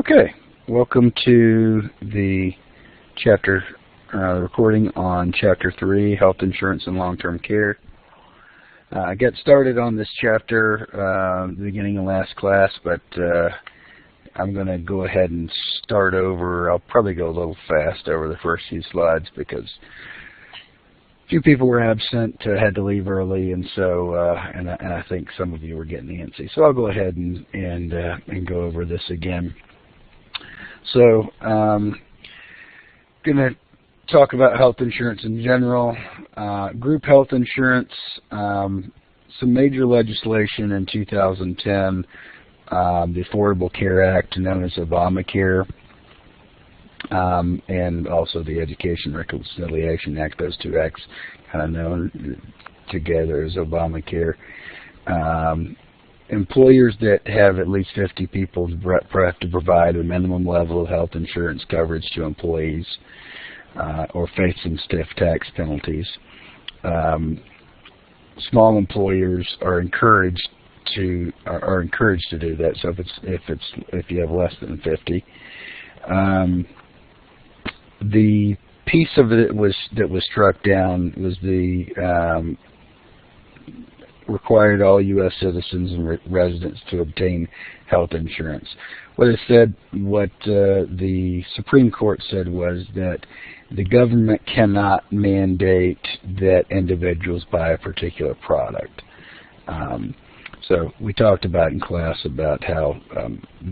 Okay, welcome to the chapter recording on Chapter 3, Health Insurance and Long-Term Care. I got started on this chapter at the beginning of last class, but I'm going to go ahead and start over. I'll probably go a little fast over the first few slides because a few people were absent, had to leave early, and so and I think some of you were getting antsy. So I'll go ahead and go over this again. So going to talk about health insurance in general, group health insurance, some major legislation in 2010, the Affordable Care Act, known as Obamacare, and also the Education Reconciliation Act. Those two acts kind of known together as Obamacare. Employers that have at least 50 people have to provide a minimum level of health insurance coverage to employees or face some stiff tax penalties. Small employers are encouraged to do that. So if you have less than 50, the piece of it that was struck down was the required all U.S. citizens and residents to obtain health insurance. What the Supreme Court said was that the government cannot mandate that individuals buy a particular product. So we talked about in class about how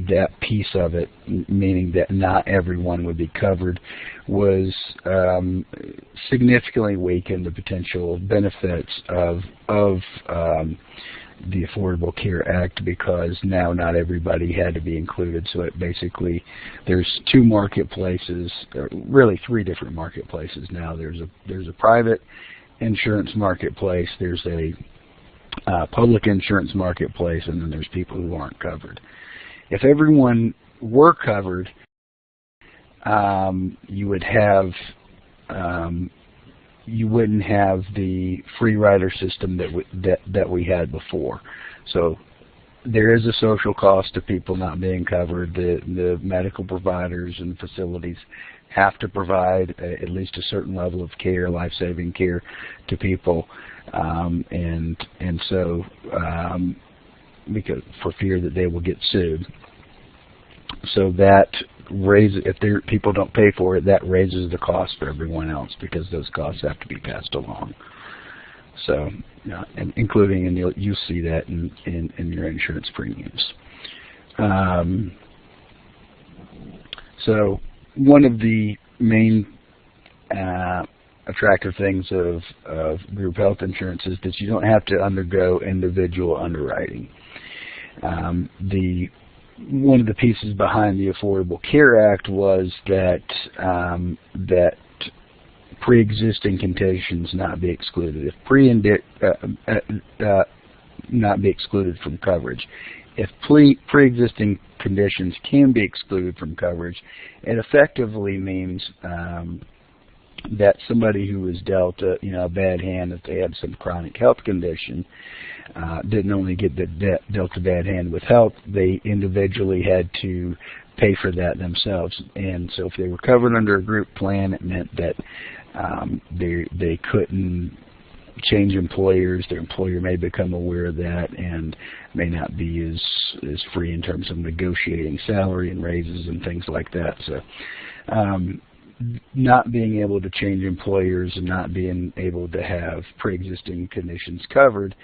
that piece of it, meaning that not everyone would be covered, was significantly weakened the potential benefits of the Affordable Care Act, because now not everybody had to be included. So it basically, there's two marketplaces, or really three different marketplaces now. There's a private insurance marketplace, there's a public insurance marketplace, and then there's people who aren't covered. If everyone were covered, you wouldn't have the free rider system that we had before. So there is a social cost to people not being covered. The medical providers and facilities have to provide at least a certain level of care, life-saving care, to people, and so because for fear that they will get sued. So that raises, if people don't pay for it, that raises the cost for everyone else, because those costs have to be passed along. So, and including, and you'll see that in your insurance premiums. So one of the main attractive things of group health insurance is that you don't have to undergo individual underwriting. One of the pieces behind the Affordable Care Act was that that pre-existing conditions not be excluded. Not be excluded from coverage. If pre-existing conditions can be excluded from coverage, it effectively means that somebody who was dealt a bad hand, if they had some chronic health condition, didn't only get dealt a bad hand with health, they individually had to pay for that themselves. And so if they were covered under a group plan, it meant that they couldn't change employers. Their employer may become aware of that and may not be as free in terms of negotiating salary and raises and things like that. So not being able to change employers and not being able to have pre-existing conditions covered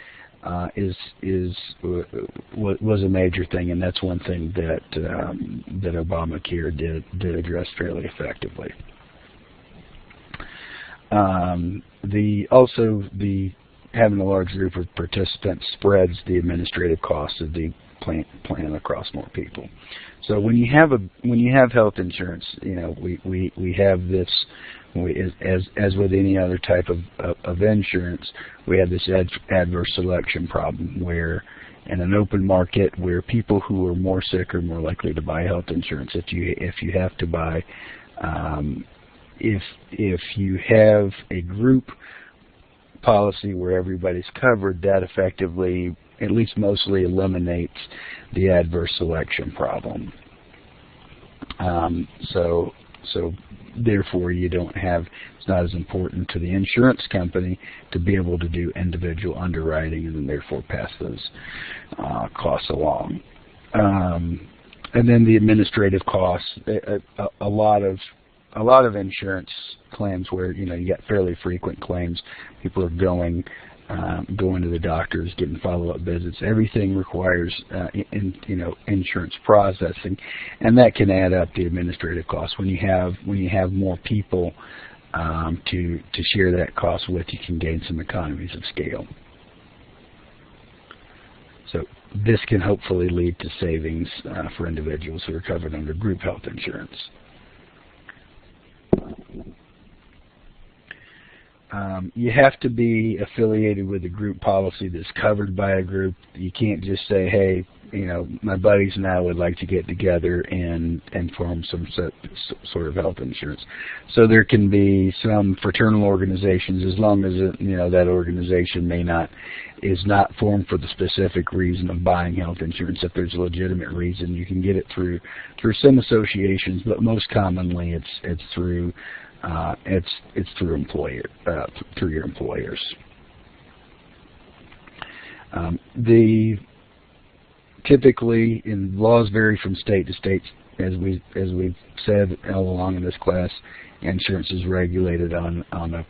was a major thing, and that's one thing that Obamacare did address fairly effectively. Having a large group of participants spreads the administrative costs of the plan across more people. So when you have health insurance, we have this, as with any other type of insurance, we have this adverse selection problem, where in an open market, where people who are more sick are more likely to buy health insurance. If you have to buy, if you have a group policy where everybody's covered, that effectively, at least mostly, eliminates the adverse selection problem. So therefore you don't have, it's not as important to the insurance company to be able to do individual underwriting and then therefore pass those costs along. And then the administrative costs, a lot of insurance claims where you get fairly frequent claims, people are going to the doctors, getting follow-up visits. Everything requires insurance processing, and that can add up the administrative costs. When you have more people to share that cost with, you can gain some economies of scale. So this can hopefully lead to savings for individuals who are covered under group health insurance. You have to be affiliated with a group policy that's covered by a group. You can't just say, hey, my buddies and I would like to get together and form some sort of health insurance. So there can be some fraternal organizations, as long as that organization is not formed for the specific reason of buying health insurance. If there's a legitimate reason, you can get it through some associations, but most commonly it's through through your employers. Typically, laws vary from state to state. As we've said all along in this class, insurance is regulated on a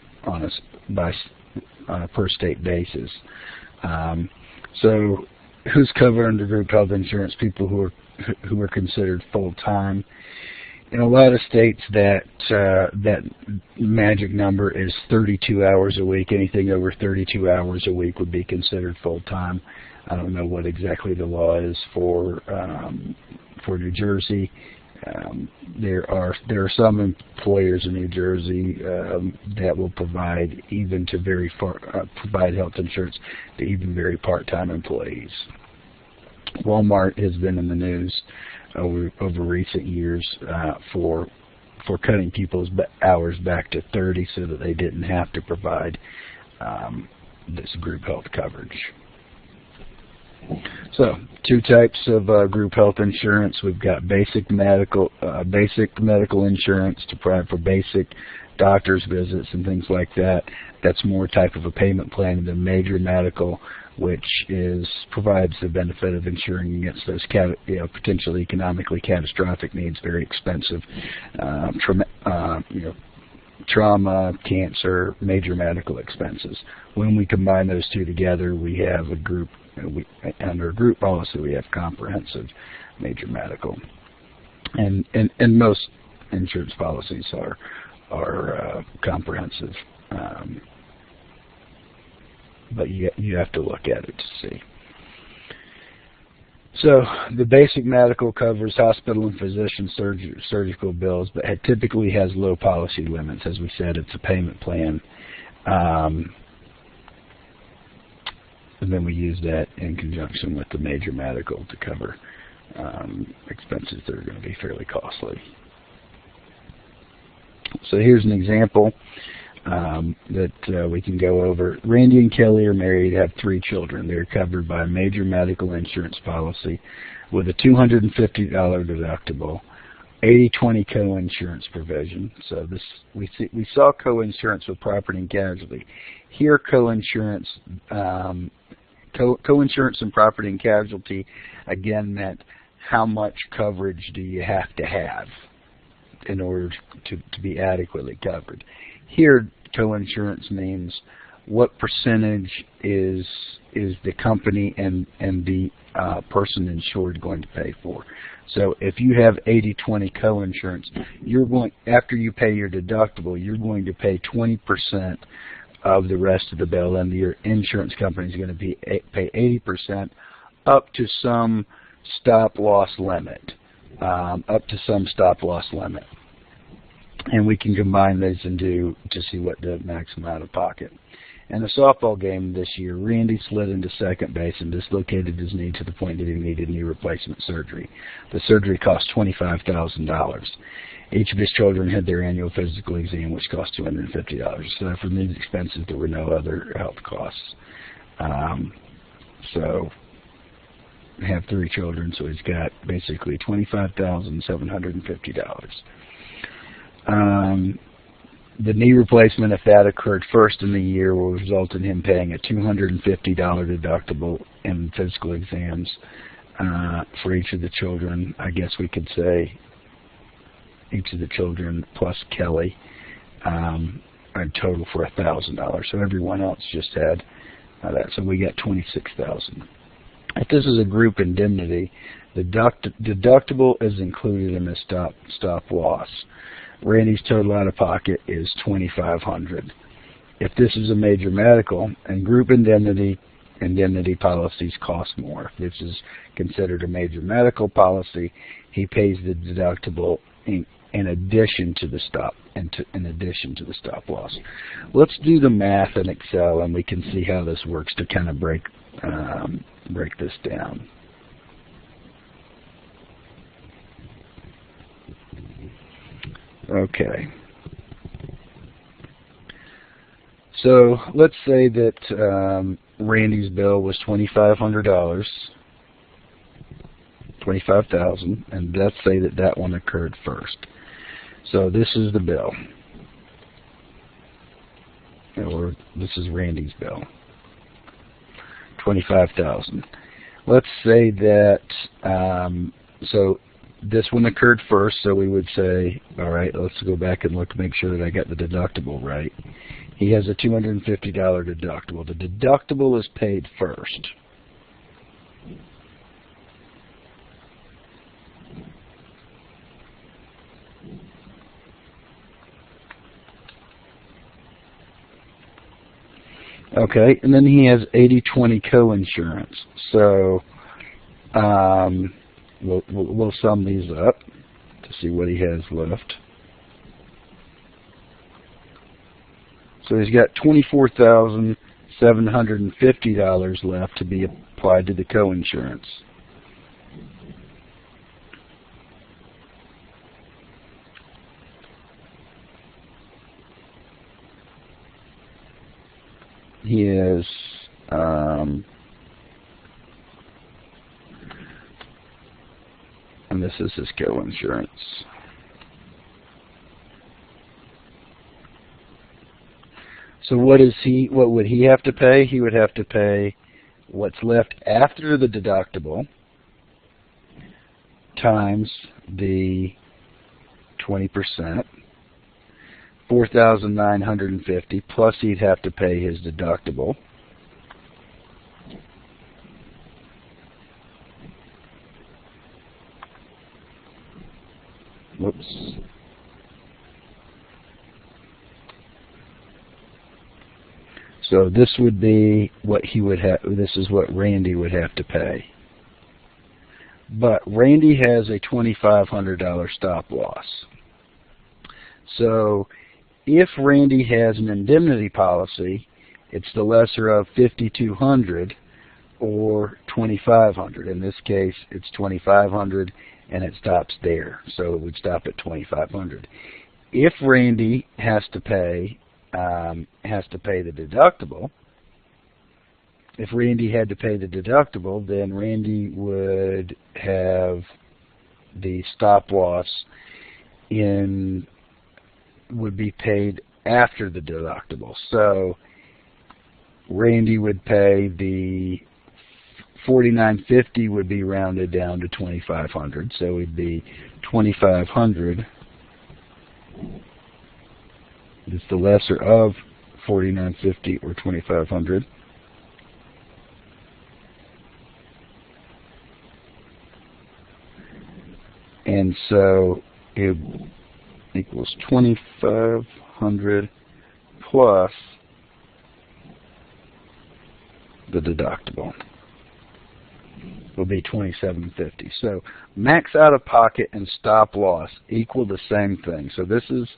per state basis. So, who's covered under group health insurance? People who are considered full time. In a lot of states, that magic number is 32 hours a week. Anything over 32 hours a week would be considered full time. I don't know what exactly the law is for New Jersey. There are some employers in New Jersey that will provide provide health insurance to even very part-time employees. Walmart has been in the news over recent years for cutting people's hours back to 30 so that they didn't have to provide this group health coverage. So, two types of group health insurance. We've got basic medical insurance to provide for basic doctor's visits and things like that. That's more type of a payment plan than major medical, which provides the benefit of insuring against those potentially economically catastrophic needs, very expensive trauma, cancer, major medical expenses. When we combine those two together, we have a group. Under a group policy, we have comprehensive major medical, and most insurance policies are comprehensive, but you have to look at it to see. So the basic medical covers hospital and physician surgical bills, but it typically has low policy limits. As we said, it's a payment plan. And then we use that in conjunction with the major medical to cover expenses that are going to be fairly costly. So here's an example that we can go over. Randy and Kelly are married, have 3 children. They're covered by a major medical insurance policy with a $250 deductible, 80/20 co-insurance provision. So we saw co-insurance with property and casualty. Here, co-insurance and property and casualty again meant how much coverage do you have to have in order to be adequately covered. Here, co-insurance means what percentage is the company and the person insured going to pay for. So if you have 80/20 co-insurance, after you pay your deductible, you're going to pay 20% of the rest of the bill, and your insurance company is going to pay 80% up to some stop loss limit. And we can combine these and to see what the maximum out of pocket. In a softball game this year, Randy slid into second base and dislocated his knee to the point that he needed knee replacement surgery. The surgery cost $25,000. Each of his children had their annual physical exam, which cost $250. So for these expenses, there were no other health costs. So have 3 children, so he's got basically $25,750. The knee replacement, if that occurred first in the year, will result in him paying a $250 deductible in physical exams for each of the children. I guess we could say each of the children plus Kelly, a total for $1,000. So everyone else just had that. So we got $26,000. If this is a group indemnity, the deductible is included in the stop loss. Randy's total out of pocket is $2,500. If this is a major medical, and group indemnity policies cost more. If this is considered a major medical policy, he pays the deductible in addition to the stop loss. Let's do the math in Excel, and we can see how this works to kind of break this down. Okay. So let's say that Randy's bill was $2,500, $25,000, and let's say that one occurred first. So this is the bill, or this is Randy's bill, $25,000. Let's say that so this one occurred first, so we would say, all right, let's go back and look to make sure that I got the deductible right. He has a $250 deductible. The deductible is paid first. Okay, and then he has 80/20 co-insurance. So we'll sum these up to see what he has left. So he's got $24,750 left to be applied to the co-insurance. He has and this is his co-insurance. So what would he have to pay? He would have to pay what's left after the deductible times the 20%, $4,950, plus he'd have to pay his deductible. Whoops. So this would be what he would have. This is what Randy would have to pay. But Randy has a $2,500 stop loss. So if Randy has an indemnity policy, it's the lesser of $5,200 or $2,500. In this case, it's $2,500, and it stops there. So it would stop at $2,500. If Randy has to pay the deductible, if Randy had to pay the deductible, then Randy would have the stop loss would be paid after the deductible. So Randy would pay the $4,950 would be rounded down to $2,500. So it would be $2,500. It's the lesser of $4,950 or $2,500. And so it equals $2,500 plus the deductible will be $2,750. So max out of pocket and stop loss equal the same thing. So this is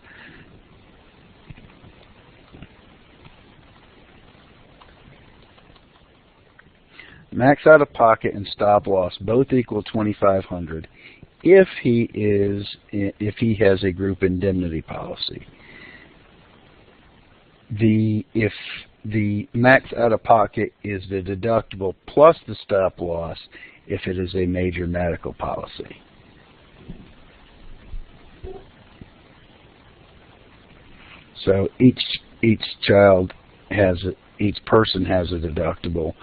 max out of pocket and stop loss both equal $2,500 if he has a group indemnity policy. If the max out of pocket is the deductible plus the stop loss, if it is a major medical policy. So each person has a deductible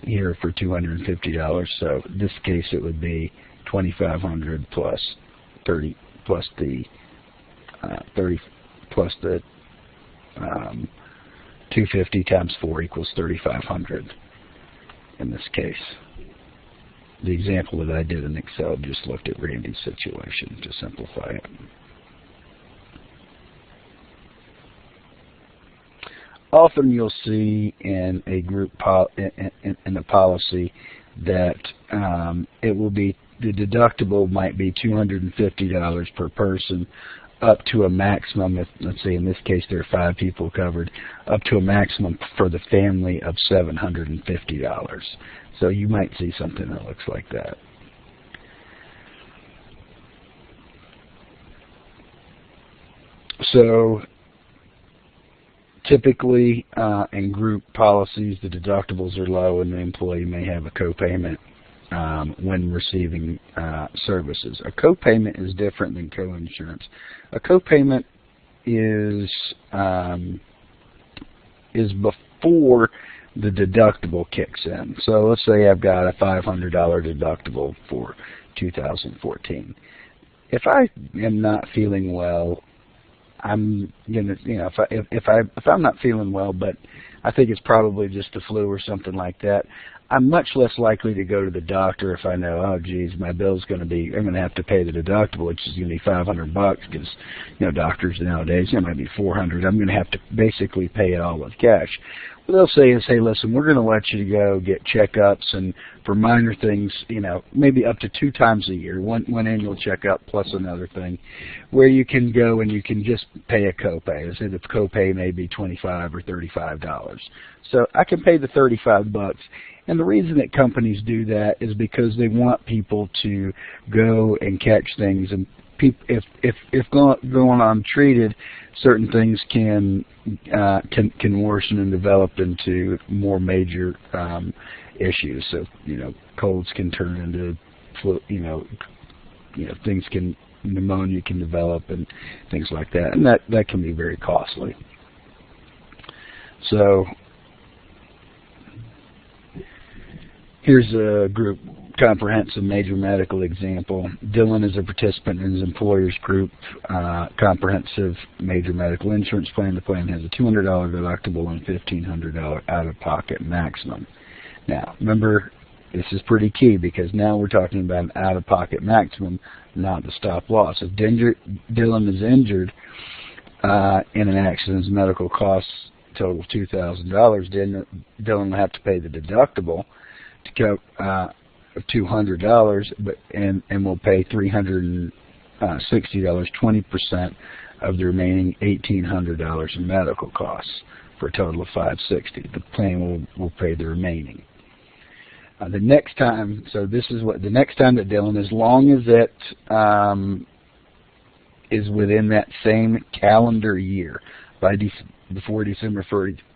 here for $250. So in this case, it would be $2,500 plus 30 plus the 250 times 4 equals 3,500 in this case. The example that I did in Excel just looked at Randy's situation to simplify it. Often you'll see in a group in a policy that it will be, the deductible might be $250 per person, up to a maximum, if, let's say in this case there are 5 people covered, up to a maximum for the family of $750. So you might see something that looks like that. So typically in group policies, the deductibles are low and the employee may have a copayment when receiving services. A copayment is different than co-insurance. A copayment is before the deductible kicks in. So let's say I've got a $500 deductible for 2014. If I am not feeling well, I'm gonna, if I'm not feeling well, but I think it's probably just the flu or something like that, I'm much less likely to go to the doctor if I know, oh geez, my bill's going to be, I'm going to have to pay the deductible, which is going to be $500 because, doctors nowadays, it might be $400. I'm going to have to basically pay it all with cash. What they'll say is, hey, listen, we're going to let you go get checkups, and for minor things, maybe up to 2 times a year, one annual checkup plus another thing, where you can go and you can just pay a copay. Say the copay may be $25 or $35. So I can pay the $35. And the reason that companies do that is because they want people to go and catch things, and if going untreated, certain things can worsen and develop into more major issues. So colds can turn into flu. Things can, pneumonia can develop and things like that, and that can be very costly. So here's a group comprehensive major medical example. Dylan is a participant in his employer's group comprehensive major medical insurance plan. The plan has a $200 deductible and $1,500 out-of-pocket maximum. Now, remember, this is pretty key because now we're talking about an out-of-pocket maximum, not the stop loss. If Dylan is injured in an accident, his medical costs total $2,000. Dylan will have to pay the deductible to go $200, and will pay $360, 20% of the remaining $1,800 in medical costs for a total of $560. The plan will pay the remaining. The next time, so this is what the next time that Dylan, as long as it is within that same calendar year, before December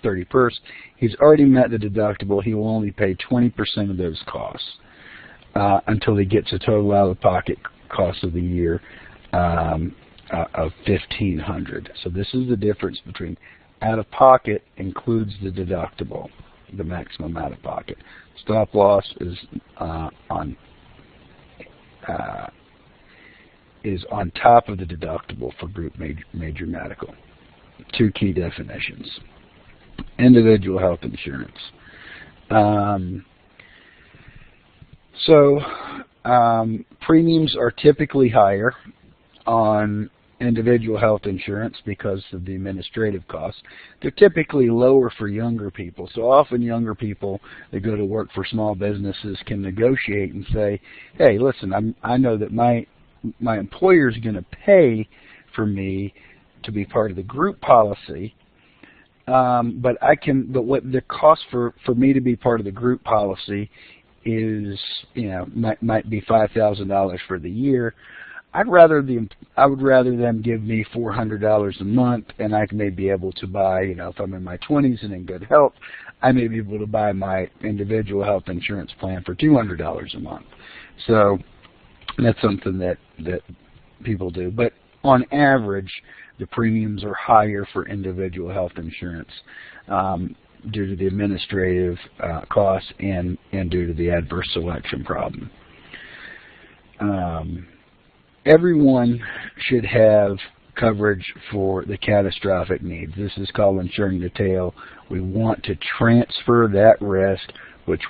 31st, he's already met the deductible. He will only pay 20% of those costs until he gets a total out-of-pocket cost of the year of $1,500. So this is the difference between out-of-pocket includes the deductible, the maximum out-of-pocket. Stop loss is on top of the deductible for group major medical. 2 key definitions. Individual health insurance. Premiums are typically higher on individual health insurance because of the administrative costs. They're typically lower for younger people. So often younger people that go to work for small businesses can negotiate and say, hey, listen, I know that my employer is going to pay for me to be part of the group policy, but what the cost for me to be part of the group policy is, might be $5,000 for the year. I would rather them give me $400 a month, and I may be able to buy, if I'm in my 20s and in good health, I may be able to buy my individual health insurance plan for $200 a month. So that's something that people do. But on average, the premiums are higher for individual health insurance due to the administrative costs and due to the adverse selection problem. Everyone should have coverage for the catastrophic needs. This is called insuring the tail. We want to transfer that risk, which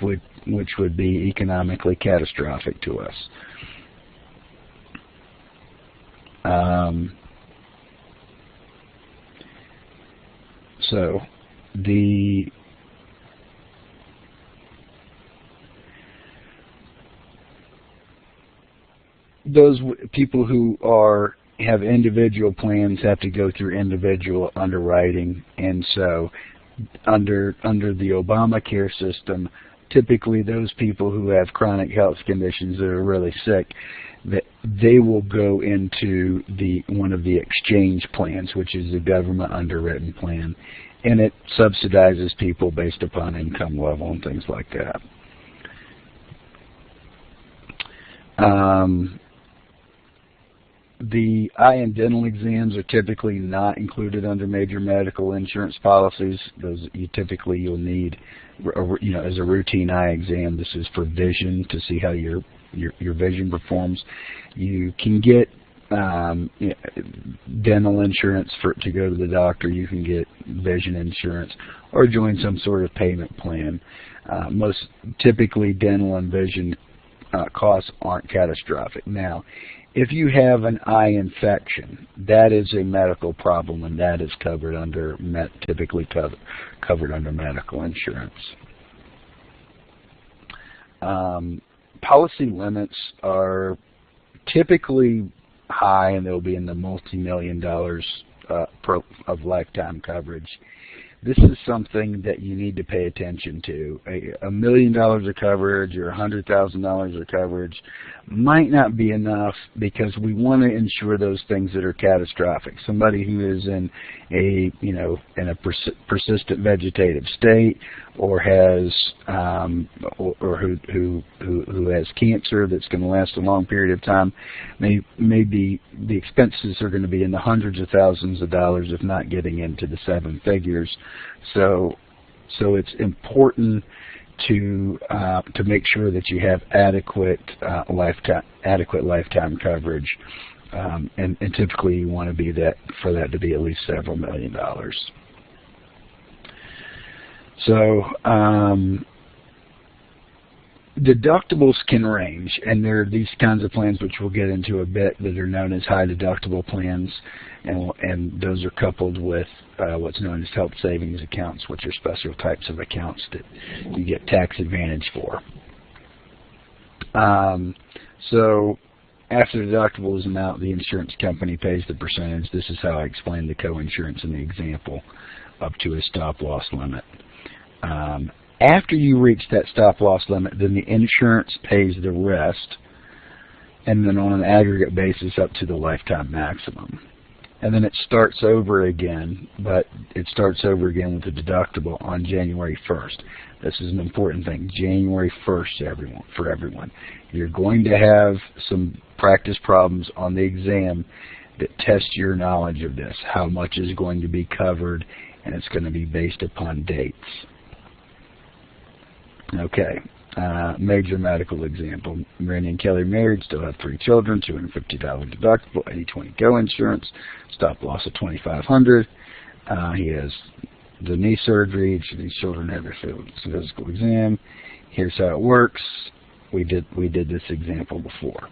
would be economically catastrophic to us. So those people who have individual plans have to go through individual underwriting, and so under the Obamacare system, typically those people who have chronic health conditions that are really sick, that they will go into one of the exchange plans, which is a government underwritten plan, and it subsidizes people based upon income level and things like that. The eye and dental exams are typically not included under major medical insurance policies. Those you'll need, as a routine eye exam. This is for vision, to see how your vision performs. You can get dental insurance to go to the doctor. You can get vision insurance or join some sort of payment plan. Most typically, dental and vision costs aren't catastrophic. Now, if you have an eye infection, that is a medical problem, and that is covered under typically covered under medical insurance. Policy limits are typically high, and they'll be in the multi-million dollars of lifetime coverage. This is something that you need to pay attention to. $1 million of coverage or $100,000 of coverage might not be enough, because we want to insure those things that are catastrophic. Somebody who is in a persistent vegetative state, or has who has cancer that's going to last a long period of time, maybe the expenses are going to be in the hundreds of thousands of dollars, if not getting into the seven figures. So it's important to make sure that you have adequate lifetime coverage, and typically you want to be for that to be at least several $1 million. So deductibles can range, and there are these kinds of plans, which we'll get into a bit, that are known as high deductible plans, and those are coupled with what's known as health savings accounts, which are special types of accounts that you get tax advantage for. So after the deductible is amount, the insurance company pays the percentage. This is how I explained the co-insurance in the example, up to a stop-loss limit. After you reach that stop-loss limit, then the insurance pays the rest, and then on an aggregate basis up to the lifetime maximum. And then it starts over again, but it starts over again with the deductible on January 1st. This is an important thing, January 1st for everyone. You're going to have some practice problems on the exam that test your knowledge of this, how much is going to be covered, and it's going to be based upon dates. Okay, major medical example. Randy and Kelly married, still have 3 children, $250 deductible, 80/20 co-insurance, stop loss of $2,500. He has the knee surgery. Each of these children have their physical exam. Here's how it works. We did this example before.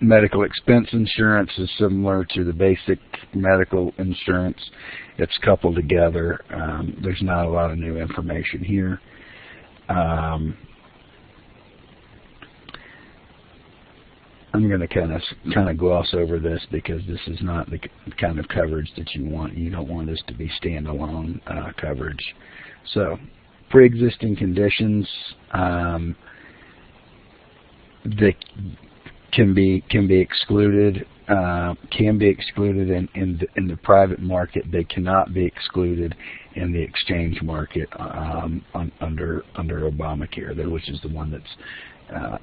Medical expense insurance is similar to the basic medical insurance. It's coupled together. There's not a lot of new information here. I'm going to kind of gloss over this, because this is not the kind of coverage that you want. You don't want this to be standalone coverage. So, pre-existing conditions. The can be excluded. Can be excluded in the private market. They cannot be excluded in the exchange market under Obamacare, which is the one that's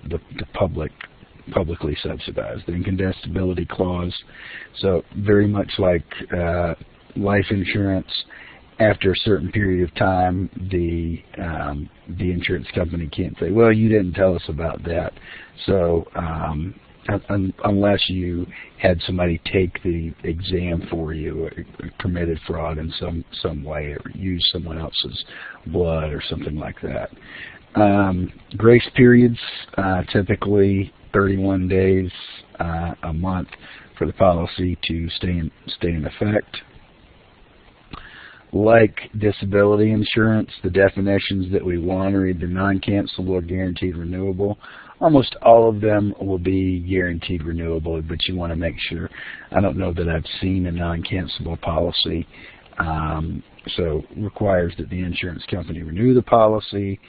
the publicly subsidized. The incontestability clause. So very much like life insurance, after a certain period of time, the insurance company can't say, well, you didn't tell us about that. So unless you had somebody take the exam for you, or committed fraud in some way, or used someone else's blood or something like that. Grace periods, typically 31 days a month for the policy to stay in effect. Like disability insurance, the definitions that we want are either non-cancelable or guaranteed renewable. Almost all of them will be guaranteed renewable, but you want to make sure. I don't know that I've seen a non-cancelable policy, so requires that the insurance company renew the policy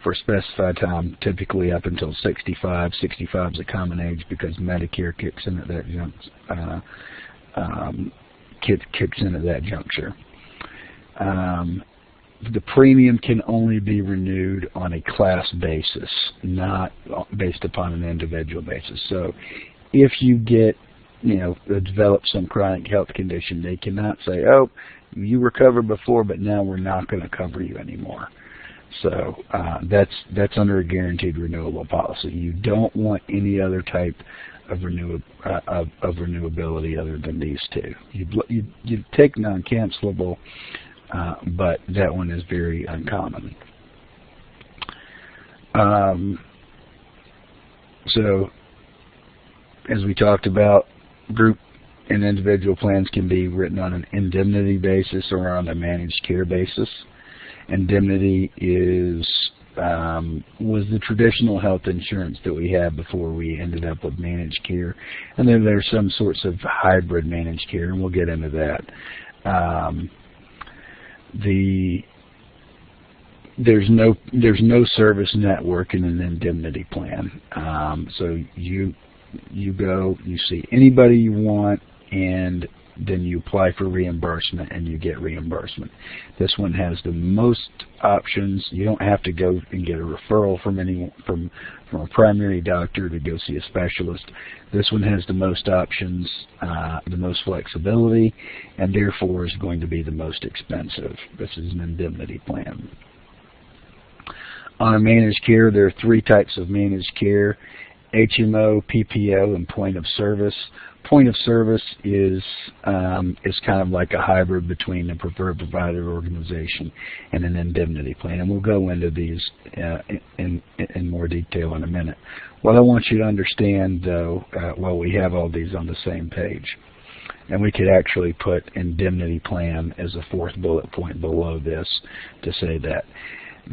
for a specified time, typically up until 65. 65 is a common age because Medicare kicks in at that juncture. The premium can only be renewed on a class basis, not based upon an individual basis. So if you develop some chronic health condition, they cannot say, oh, you were covered before, but now we're not going to cover you anymore. So that's under a guaranteed renewable policy. You don't want any other type of renewability other than these two. You take non-cancelable, but that one is very uncommon. So, as we talked about, group and individual plans can be written on an indemnity basis or on a managed care basis. Indemnity was the traditional health insurance that we had before we ended up with managed care, and then there's some sorts of hybrid managed care, and we'll get into that. There's no service network in an indemnity plan. So you go, you see anybody you want, and then you apply for reimbursement and you get reimbursement. This one has the most options. You don't have to go and get a referral from a primary doctor to go see a specialist. This one has the most options, the most flexibility, and therefore is going to be the most expensive. This is an indemnity plan. On managed care, there are three types of managed care: HMO, PPO, and point of service. Point of service is kind of like a hybrid between a preferred provider organization and an indemnity plan, and we'll go into these in more detail in a minute. What I want you to understand, though, we have all these on the same page, and we could actually put indemnity plan as a fourth bullet point below this to say that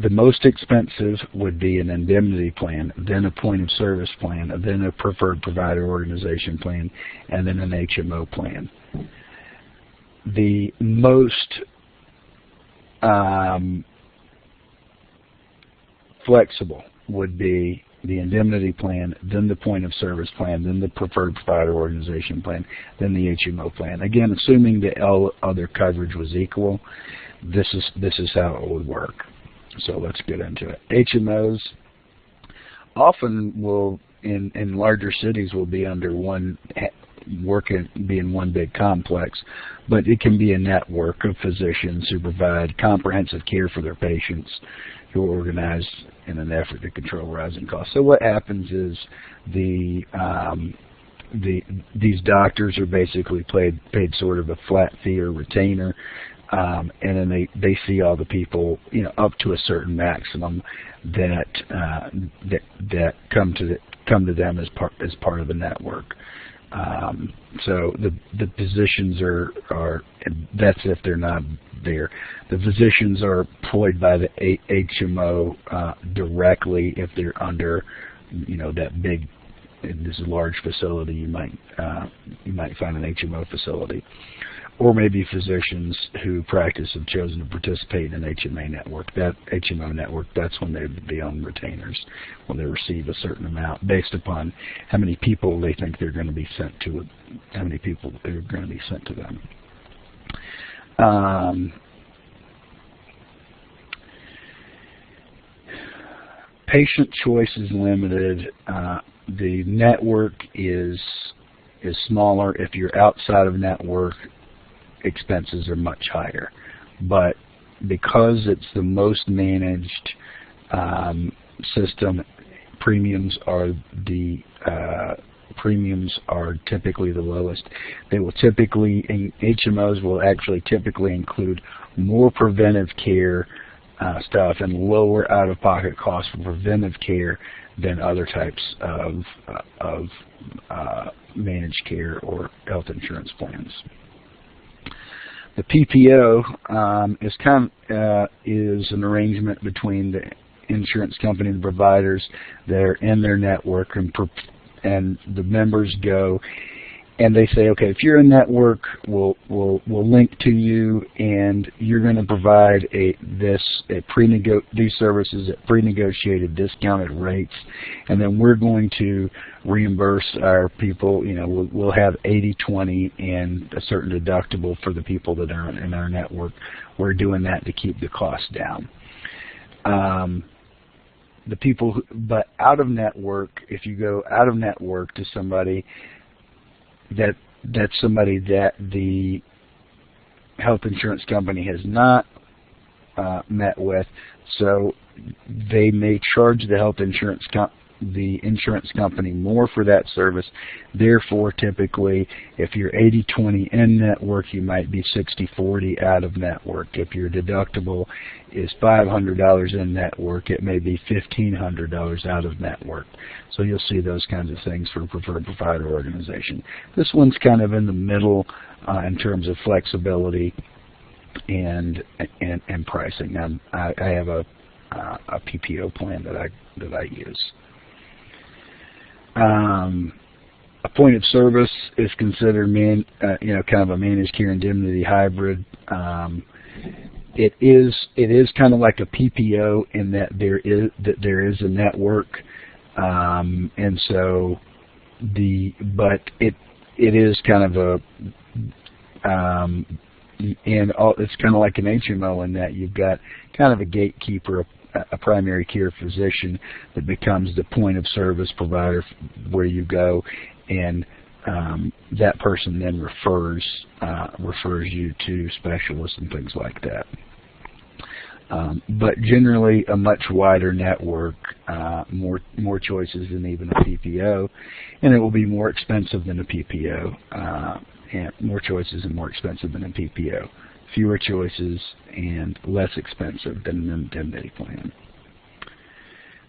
the most expensive would be an indemnity plan, then a point of service plan, then a preferred provider organization plan, and then an HMO plan. The most flexible would be the indemnity plan, then the point of service plan, then the preferred provider organization plan, then the HMO plan. Again, assuming that all other coverage was equal, this is how it would work. So let's get into it. HMOs often will, in larger cities, will be under one, be in one big complex, but it can be a network of physicians who provide comprehensive care for their patients, who are organized in an effort to control rising costs. So what happens is these doctors are basically paid sort of a flat fee or retainer. And then they see all the people, up to a certain maximum that come to them as part of the network. So the physicians are that's if they're not there. The physicians are employed by the HMO directly if they're under, that big. In this large facility, you might find an HMO facility. or maybe physicians who practice have chosen to participate in an HMO network. That HMO network, that's when they would be on retainers, when they receive a certain amount based upon how many people they think they're going to be sent to, how many people are going to be sent to them. Patient choice is limited. The network is smaller. If you're outside of network, expenses are much higher. But because it's the most managed system, premiums are typically the lowest. They will typically, HMOs will actually typically include more preventive care stuff and lower out-of-pocket costs for preventive care than other types of managed care or health insurance plans. The PPO is an arrangement between the insurance company and the providers that are in their network, and the members go and they say, okay, if you're a network, we'll link to you, and you're going to provide these services at pre-negotiated discounted rates, and then we're going to reimburse our people. You know, we'll have 80/20 and a certain deductible for the people that are in our network. We're doing that to keep the cost down. But out of network, if you go out of network to somebody that's somebody that the health insurance company has not met with, so they may charge the insurance company more for that service. Therefore, typically, if you're 80/20 in network, you might be 60/40 out of network. If your deductible is $500 in network, it may be $1,500 out of network. So you'll see those kinds of things for a preferred provider organization. This one's kind of in the middle in terms of flexibility and pricing. Now, I have a PPO plan that I use. A point of service is considered kind of a managed care indemnity hybrid. It is kind of like a PPO in that there is a network, and so but it is kind of a it's kind of like an HMO in that you've got kind of a gatekeeper, a primary care physician that becomes the point of service provider where you go, and that person then refers you to specialists and things like that. But generally a much wider network, more choices than even a PPO, and it will be more expensive than a PPO, and more choices and more expensive than a PPO. Fewer choices and less expensive than an indemnity plan.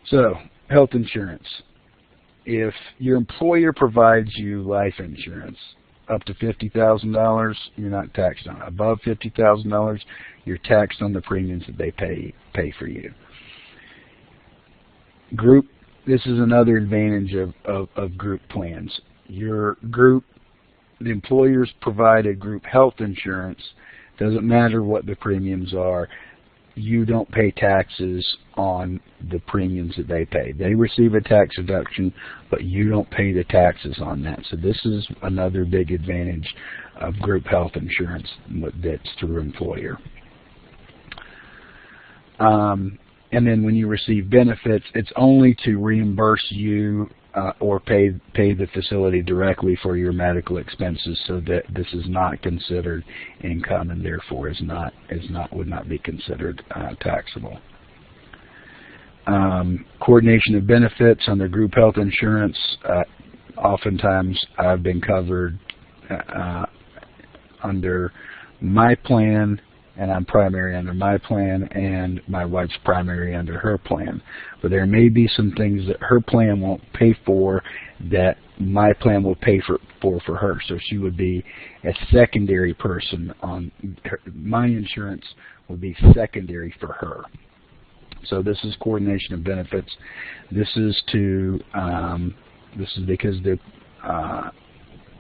So, health insurance. If your employer provides you life insurance up to $50,000, you're not taxed on it. Above $50,000, you're taxed on the premiums that they pay for you. Group. This is another advantage of group plans. Your group, the employers provided group health insurance. Doesn't matter what the premiums are, you don't pay taxes on the premiums that they pay. They receive a tax deduction, but you don't pay the taxes on that. So this is another big advantage of group health insurance that's through employer. And then when you receive benefits, it's only to reimburse you or pay the facility directly for your medical expenses, so that this is not considered income and therefore would not be considered taxable. Coordination of benefits under group health insurance. Oftentimes I've been covered under my plan, and I'm primary under my plan, and my wife's primary under her plan. But there may be some things that her plan won't pay for that my plan will pay for her. So she would be a secondary person on her. My insurance would be secondary for her. So this is coordination of benefits. This is because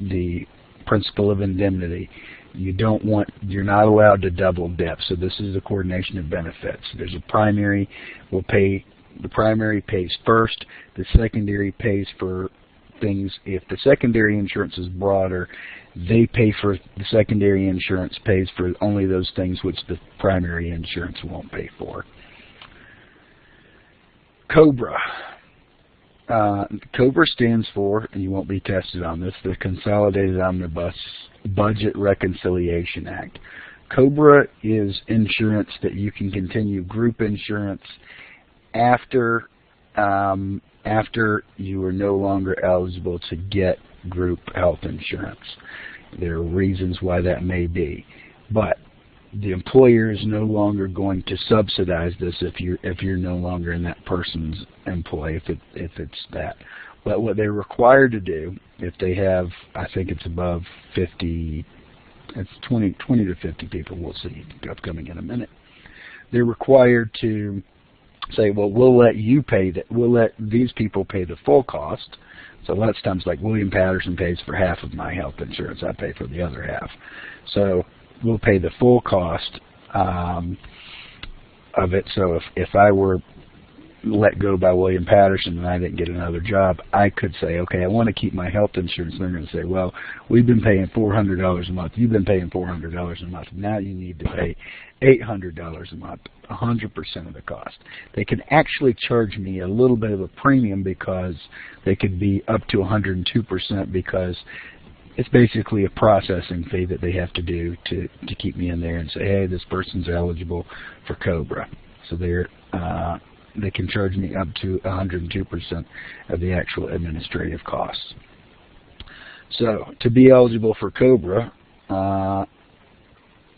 the principle of indemnity. You're not allowed to double dip. So this is a coordination of benefits. There's a primary the primary pays first, the secondary pays for things. If the secondary insurance is broader, they pay for, the secondary insurance pays for only those things which the primary insurance won't pay for. COBRA. COBRA stands for, and you won't be tested on this, the Consolidated Omnibus Budget Reconciliation Act. COBRA is insurance that you can continue group insurance after you are no longer eligible to get group health insurance. There are reasons why that may be, but the employer is no longer going to subsidize this if you're no longer in that person's employ, if it's that. But what they're required to do, if they have, I think it's above 50, it's 20 to 50 people, we'll see upcoming in a minute. They're required to say, well, we'll let you pay that. We'll let these people pay the full cost. So lots of times, like William Patterson pays for half of my health insurance, I pay for the other half. So we'll pay the full cost of it. So if I were let go by William Patterson and I didn't get another job, I could say, okay, I want to keep my health insurance. And they're going to say, well, we've been paying $400 a month. You've been paying $400 a month. Now you need to pay $800 a month, 100% of the cost. They can actually charge me a little bit of a premium because they could be up to 102% because it's basically a processing fee that they have to do to keep me in there and say, hey, this person's eligible for COBRA. So they can charge me up to 102% of the actual administrative costs. So to be eligible for COBRA,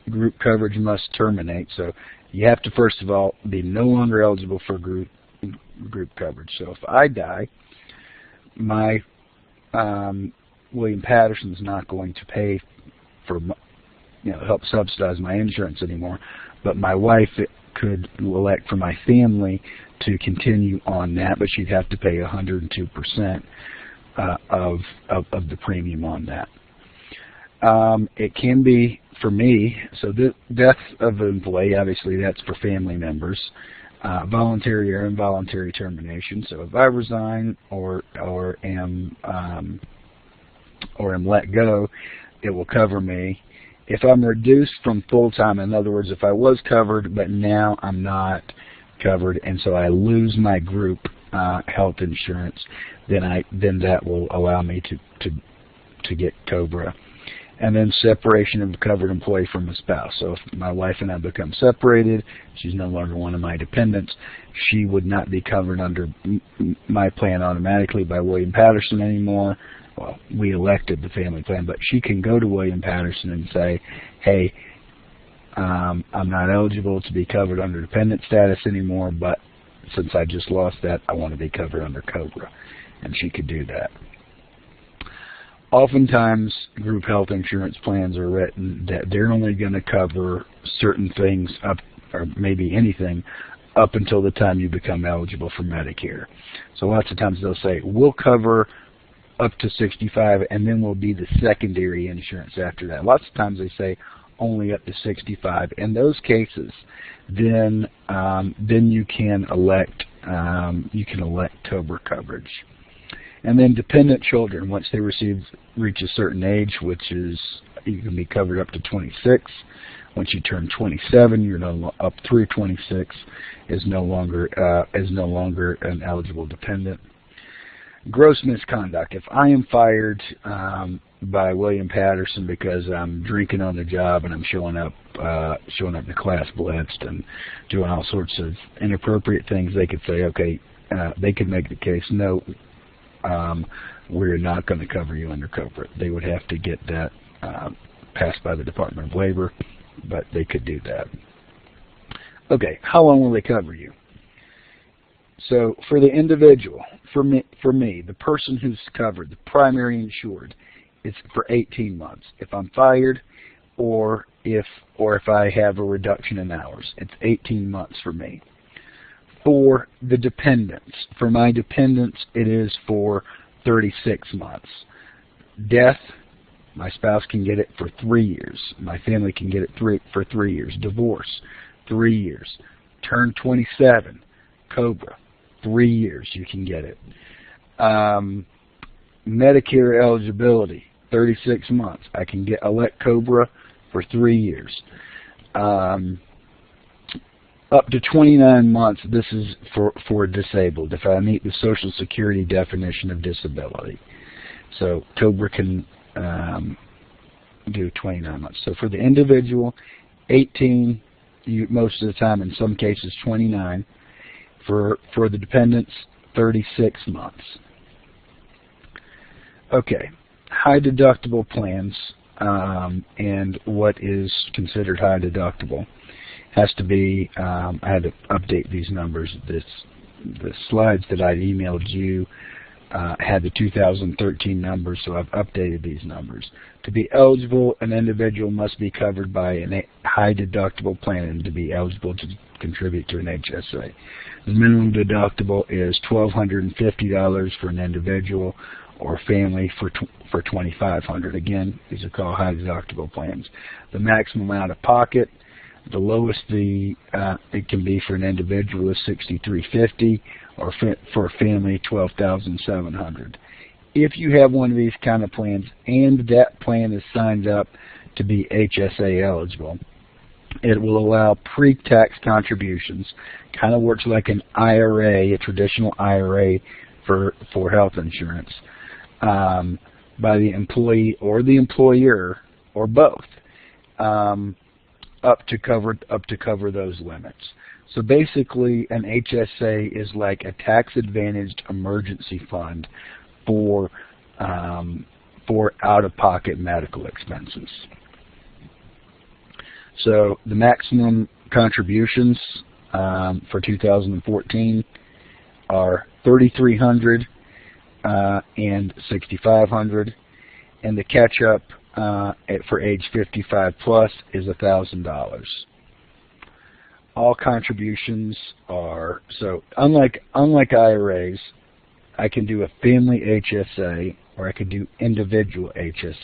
group coverage must terminate. So you have to, first of all, be no longer eligible for group coverage. So if I die, my William Patterson's not going to pay for, help subsidize my insurance anymore, but my wife could elect for my family to continue on that, but she'd have to pay 102% of the premium on that. It can be, for me, so the death of an employee, obviously that's for family members. Voluntary or involuntary termination. So if I resign or am let go, it will cover me. If I'm reduced from full-time, in other words, if I was covered but now I'm not covered, and so I lose my group health insurance, then that will allow me to get COBRA. And then separation of the covered employee from a spouse. So if my wife and I become separated, she's no longer one of my dependents, she would not be covered under my plan automatically by William Patterson anymore. Well, we elected the family plan, but she can go to William Patterson and say, hey, I'm not eligible to be covered under dependent status anymore, but since I just lost that, I want to be covered under COBRA. And she could do that. Oftentimes, group health insurance plans are written that they're only going to cover certain things up, or maybe anything, up until the time you become eligible for Medicare. So lots of times they'll say, we'll cover up to 65, and then we'll be the secondary insurance after that. Lots of times they say only up to 65. In those cases, then you can elect COBRA coverage. And then dependent children, once they reach a certain age, which is you can be covered up to 26. Once you turn 27, you're up through 26 is no longer an eligible dependent. Gross misconduct. If I am fired by William Patterson because I'm drinking on the job and I'm showing up to class blitzed and doing all sorts of inappropriate things, they could say, okay, they could make the case, no, we're not going to cover you under COBRA. They would have to get that passed by the Department of Labor, but they could do that. Okay, how long will they cover you? So for the individual, for me, the person who's covered, the primary insured, it's for 18 months. If I'm fired or if I have a reduction in hours, it's 18 months for me. For the dependents, for my dependents, it is for 36 months. Death, My spouse can get it for 3 years. My family can get it for 3 years. Divorce, 3 years. Turn 27, COBRA, 3 years you can get it. Medicare eligibility, 36 months. I can get elect COBRA for 3 years. Up to 29 months, this is for disabled, if I meet the Social Security definition of disability. So COBRA can do 29 months. So for the individual, 18, most of the time, in some cases 29. For the dependents, 36 months. Okay, high deductible plans and what is considered high deductible has to be, I had to update these numbers. The slides that I emailed you had the 2013 numbers, so I've updated these numbers. To be eligible, an individual must be covered by a high deductible plan and to be eligible to contribute to an HSA. The minimum deductible is $1,250 for an individual or family for $2,500. Again, these are called high deductible plans. The maximum out of pocket, the lowest it can be for an individual is $6,350, or for a family, $12,700. If you have one of these kind of plans and that plan is signed up to be HSA eligible, it will allow pre-tax contributions. Kind of works like an IRA, a traditional IRA for health insurance, by the employee or the employer or both, up to cover those limits. So basically, an HSA is like a tax-advantaged emergency fund for out-of-pocket medical expenses. So the maximum contributions for 2014 are $3,300 and $6,500, and the catch-up for age 55 plus is $1,000. All contributions are, so unlike IRAs, I can do a family HSA or I could do individual HSA.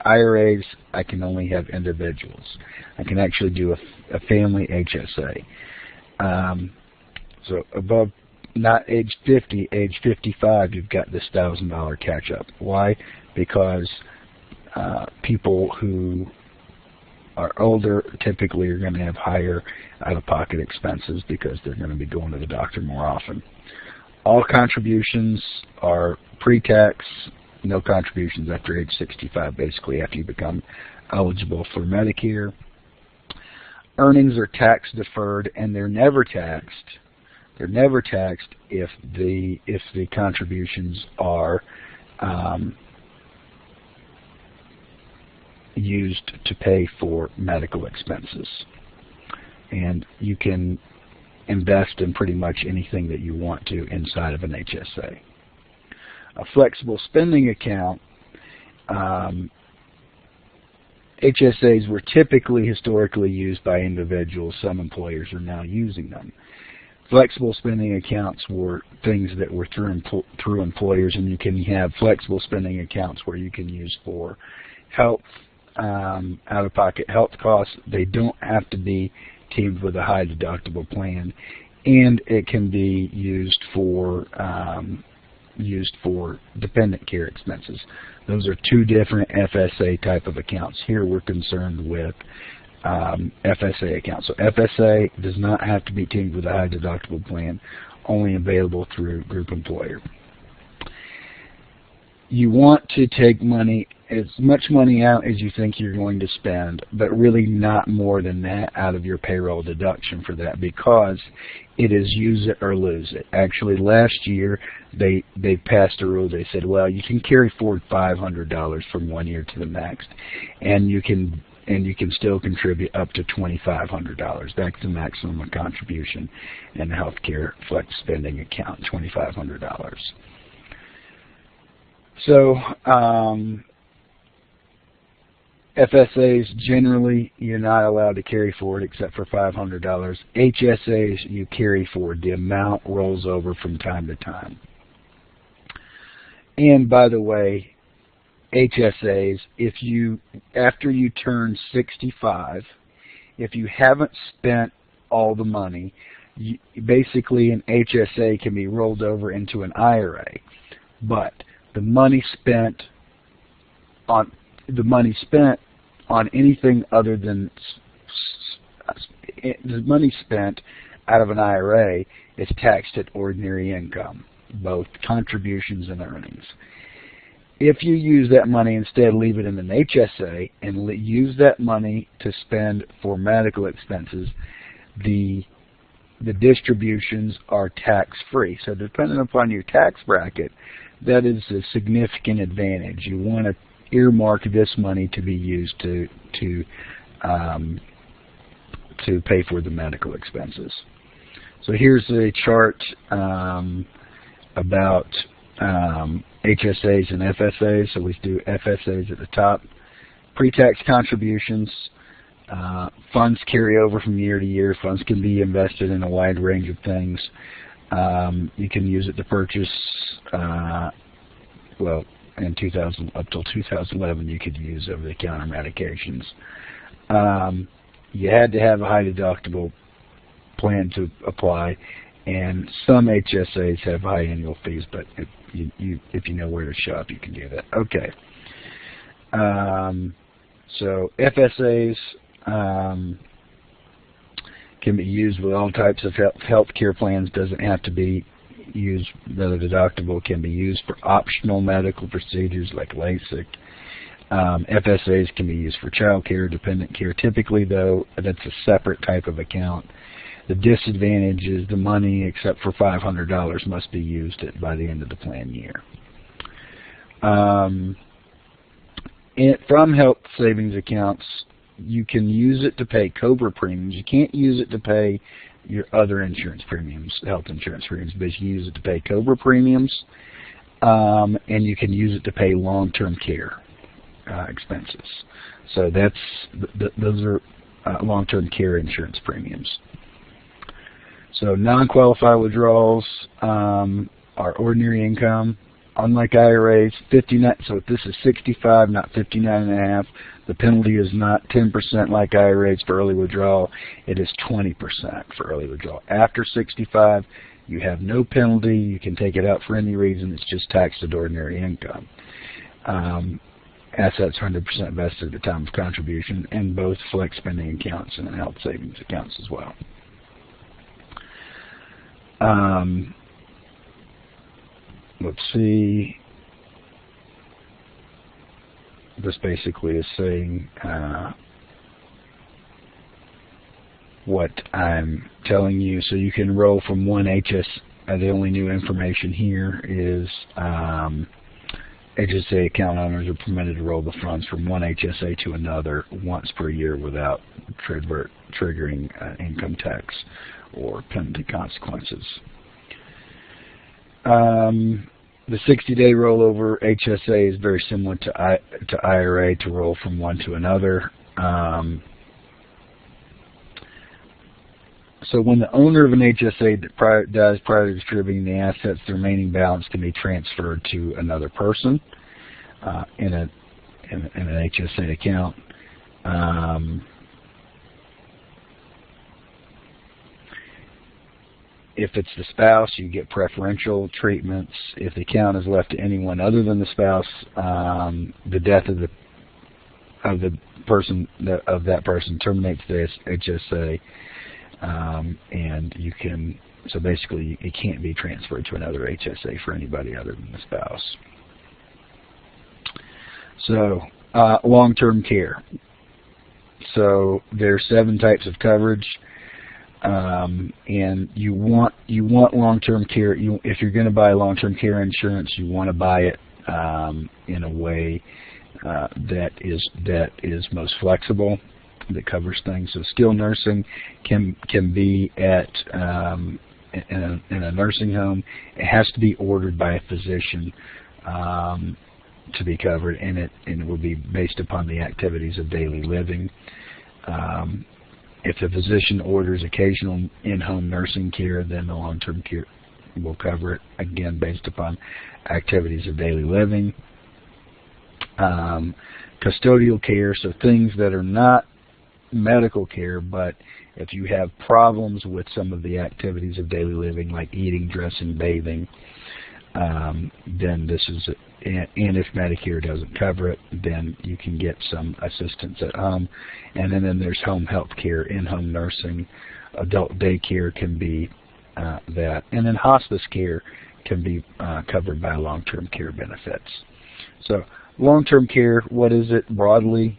IRAs, I can only have individuals. I can actually do a family HSA. So above, not age 50, age 55, you've got this $1,000 catch-up. Why? Because people who are older typically are going to have higher out-of-pocket expenses because they're going to be going to the doctor more often. All contributions are pre-tax, no contributions after age 65, basically after you become eligible for Medicare. Earnings are tax deferred and they're never taxed. They're never taxed if the contributions are used to pay for medical expenses. And you can invest in pretty much anything that you want to inside of an HSA. A flexible spending account, HSAs were typically historically used by individuals. Some employers are now using them. Flexible spending accounts were things that were through employers, and you can have flexible spending accounts where you can use for health, out-of-pocket health costs. They don't have to be teamed with a high deductible plan, and it can be used for dependent care expenses. Those are two different FSA type of accounts. Here we're concerned with FSA accounts. So FSA does not have to be teamed with a high deductible plan, only available through group employer. You want to take as much money out as you think you're going to spend, but really not more than that out of your payroll deduction for that, because it is use it or lose it. Actually, last year they passed a rule. They said, well, you can carry forward $500 from one year to the next, and you can still contribute up to $2,500. That's the maximum contribution in the healthcare flex spending account, $2,500. So FSAs, generally, you're not allowed to carry forward except for $500. HSAs, you carry forward. The amount rolls over from time to time. And by the way, HSAs, after you turn 65, if you haven't spent all the money, basically an HSA can be rolled over into an IRA, but the money spent on anything other than the money spent out of an IRA is taxed at ordinary income, both contributions and earnings. If you use that money instead, leave it in an HSA and use that money to spend for medical expenses, the distributions are tax-free. So depending upon your tax bracket, that is a significant advantage. You want to earmark this money to be used to pay for the medical expenses. So here's a chart about HSAs and FSAs. So we do FSAs at the top. Pre-tax contributions. Funds carry over from year to year. Funds can be invested in a wide range of things. You can use it to purchase, well, up till 2011, you could use over-the-counter medications. You had to have a high deductible plan to apply, and some HSAs have high annual fees, but if you know where to shop, you can do that. Okay. So FSAs can be used with all types of health care plans. Doesn't have to be used. The deductible can be used for optional medical procedures like LASIK. FSAs can be used for child care, dependent care. Typically, though, that's a separate type of account. The disadvantage is the money, except for $500, must be used by the end of the plan year. From health savings accounts, you can use it to pay COBRA premiums. You can't use it to pay your other insurance premiums, health insurance premiums, but you can use it to pay COBRA premiums, and you can use it to pay long-term care expenses. So those are long-term care insurance premiums. So non-qualified withdrawals are ordinary income. Unlike IRAs, 59. So if this is 65, not 59.5. The penalty is not 10% like IRAs for early withdrawal. It is 20% for early withdrawal. After 65, you have no penalty. You can take it out for any reason. It's just taxed at ordinary income. Assets 100% vested at the time of contribution, and both flex spending accounts and health savings accounts as well. Let's see. This basically is saying what I'm telling you. So you can roll from one HS. The only new information here is HSA account owners are permitted to roll the funds from one HSA to another once per year without triggering income tax or penalty consequences. The 60-day rollover HSA is very similar to IRA, to roll from one to another. So when the owner of an HSA dies prior to distributing the assets, the remaining balance can be transferred to another person in an HSA account. If it's the spouse, you get preferential treatments. If the account is left to anyone other than the spouse, the death of that person terminates the HSA, and you can. So basically, it can't be transferred to another HSA for anybody other than the spouse. So long-term care. So there are 7 types of coverage. And you want long-term care. If you're going to buy long-term care insurance, you want to buy it in a way that is most flexible, that covers things. So skilled nursing can be at in a nursing home. It has to be ordered by a physician to be covered, and it will be based upon the activities of daily living. If the physician orders occasional in-home nursing care, then the long-term care will cover it, again, based upon activities of daily living. custodial care, so things that are not medical care, but if you have problems with some of the activities of daily living, like eating, dressing, bathing, then this is, and if Medicare doesn't cover it, then you can get some assistance at home. And then there's home health care, in-home nursing, adult daycare can be that, and then hospice care can be covered by long-term care benefits. So long-term care, what is it broadly?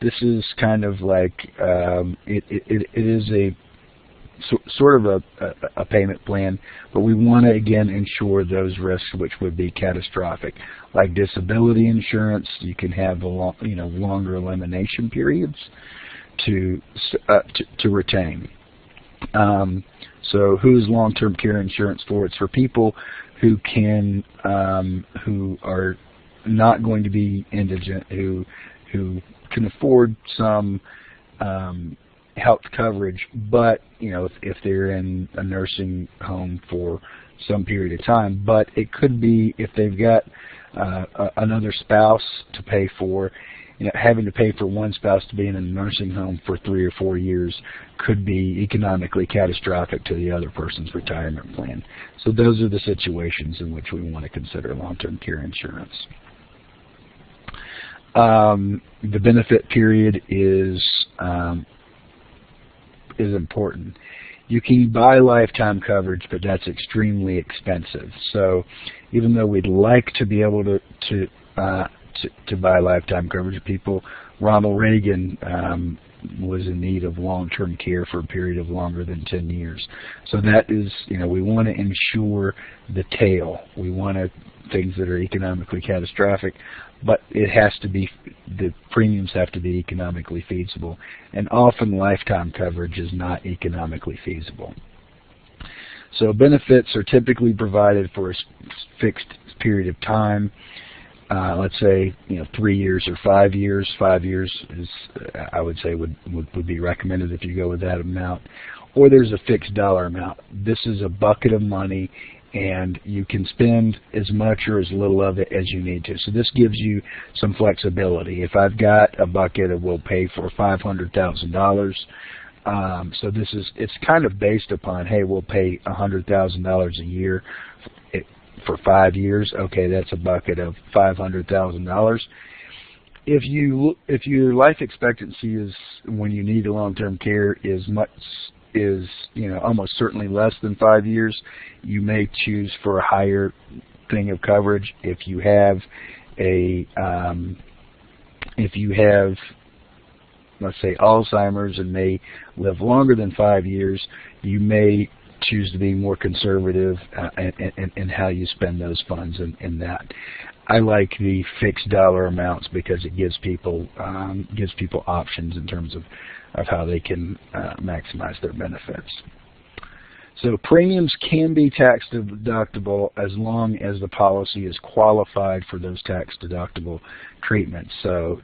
This is kind of like, it is a sort of a payment plan, but we want to again insure those risks which would be catastrophic, like disability insurance. You can have longer elimination periods to retain. So who's long-term care insurance for? It's for people who can who are not going to be indigent, who can afford some health coverage, but if they're in a nursing home for some period of time. But it could be if they've got another spouse to pay for. Having to pay for one spouse to be in a nursing home for 3 or 4 years could be economically catastrophic to the other person's retirement plan. So those are the situations in which we want to consider long-term care insurance. The benefit period is important. You can buy lifetime coverage, but that's extremely expensive. So even though we'd like to be able to buy lifetime coverage, Ronald Reagan was in need of long-term care for a period of longer than 10 years. So that is, we want to insure the tail. We want things that are economically catastrophic, but it has to be, the premiums have to be economically feasible. And often lifetime coverage is not economically feasible. So benefits are typically provided for a fixed period of time. Let's say 3 years or 5 years. 5 years is, I would say, would be recommended if you go with that amount. Or there's a fixed dollar amount. This is a bucket of money, and you can spend as much or as little of it as you need to. So this gives you some flexibility. If I've got a bucket that will pay for $500,000, so it's kind of based upon, hey, we'll pay $100,000 a year for 5 years. Okay, that's a bucket of $500,000. If your life expectancy is, when you need a long-term care, is almost certainly less than 5 years, you may choose for a higher thing of coverage. If you have let's say Alzheimer's and may live longer than 5 years, you may choose to be more conservative in how you spend those funds in that. I like the fixed dollar amounts because it gives people options in terms of how they can maximize their benefits. So premiums can be tax deductible as long as the policy is qualified for those tax deductible treatments. So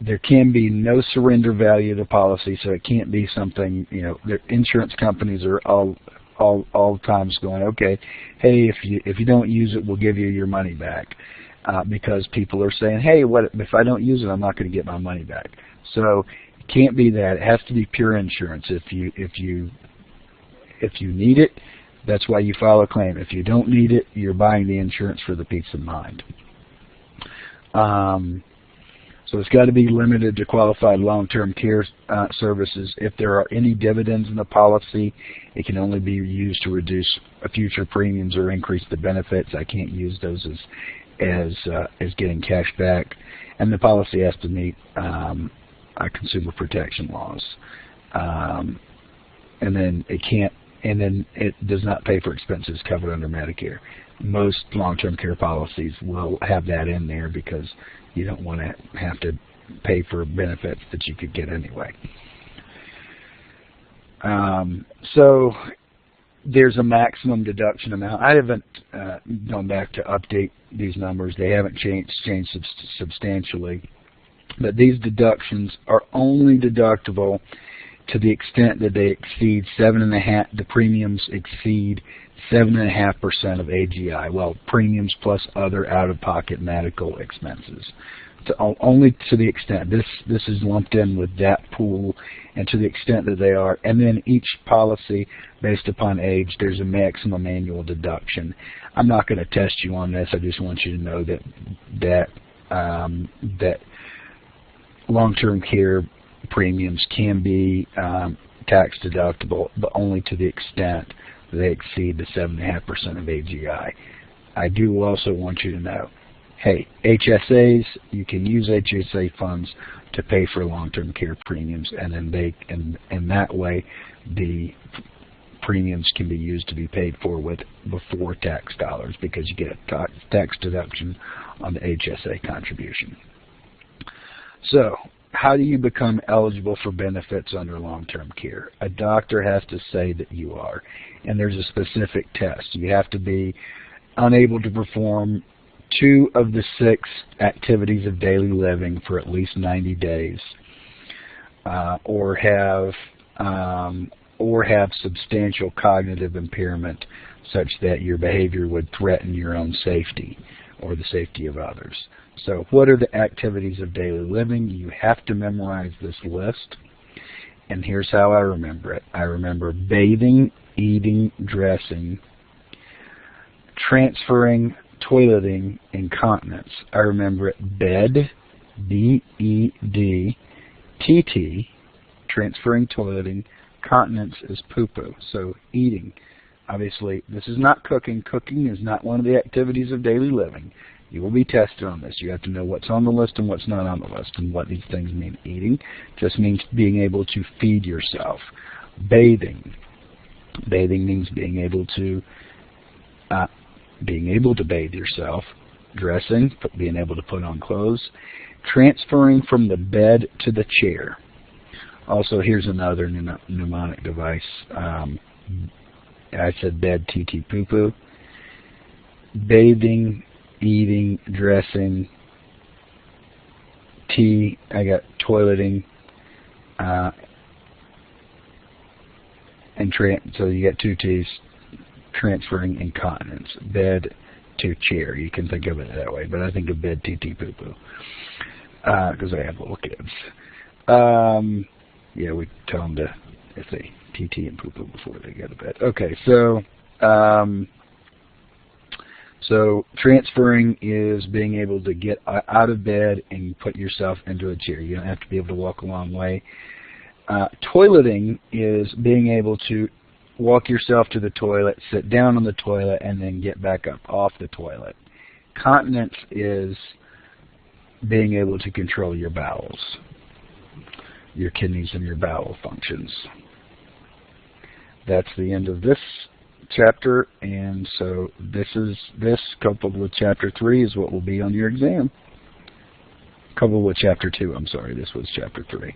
there can be no surrender value to policy, so it can't be something, the insurance companies are all times going, okay, hey, if you don't use it, we'll give you your money back, because people are saying, hey, what if I don't use it, I'm not going to get my money back. So it can't be that. It has to be pure insurance. If you need it, that's why you file a claim. If you don't need it, you're buying the insurance for the peace of mind. So it's got to be limited to qualified long-term care services. If there are any dividends in the policy, it can only be used to reduce future premiums or increase the benefits. I can't use those as getting cash back. And the policy has to meet consumer protection laws. And then it does not pay for expenses covered under Medicare. Most long-term care policies will have that in there because you don't want to have to pay for benefits that you could get anyway. So there's a maximum deduction amount. I haven't gone back to update these numbers. They haven't changed substantially. But these deductions are only deductible to the extent that they exceed the premiums exceed 7.5% of AGI, well, premiums plus other out-of-pocket medical expenses. Only to the extent this is lumped in with that pool, and to the extent that they are, and then each policy based upon age, there's a maximum annual deduction. I'm not going to test you on this. I just want you to know that long-term care premiums can be tax deductible, but only to the extent they exceed the 7.5% of AGI. I do also want you to know, hey, HSAs, you can use HSA funds to pay for long-term care premiums, and then and that way the premiums can be used to be paid for with before tax dollars, because you get a tax deduction on the HSA contribution. So, how do you become eligible for benefits under long-term care? A doctor has to say that you are, and there's a specific test. You have to be unable to perform 2 of the 6 activities of daily living for at least 90 days, or have substantial cognitive impairment such that your behavior would threaten your own safety or the safety of others. So what are the activities of daily living? You have to memorize this list, and here's how I remember it. I remember bathing, eating, dressing, transferring, toileting, incontinence. I remember it: bed, B-E-D, T-T, transferring, toileting, continence is poo-poo. So eating. Obviously, this is not cooking. Cooking is not one of the activities of daily living. You will be tested on this. You have to know what's on the list and what's not on the list, and what these things mean. Eating just means being able to feed yourself. Bathing. Bathing means being able to bathe yourself. Dressing, being able to put on clothes. Transferring from the bed to the chair. Also, here's another mnemonic device. I said bed, TT, poo-poo. Bathing, eating, dressing, T, I got toileting, and so you got 2 T's, transferring, incontinence. Bed to chair. You can think of it that way, but I think of bed, TT, poo-poo, because I have little kids. Yeah, we tell them to, if they TT and poo-poo before they go to bed. Okay, so so transferring is being able to get out of bed and put yourself into a chair. You don't have to be able to walk a long way. Toileting is being able to walk yourself to the toilet, sit down on the toilet, and then get back up off the toilet. Continence is being able to control your bowels, your kidneys and your bowel functions. That's the end of this chapter, and so this coupled with chapter 3 is what will be on your exam. Coupled with chapter 2, I'm sorry, this was chapter 3.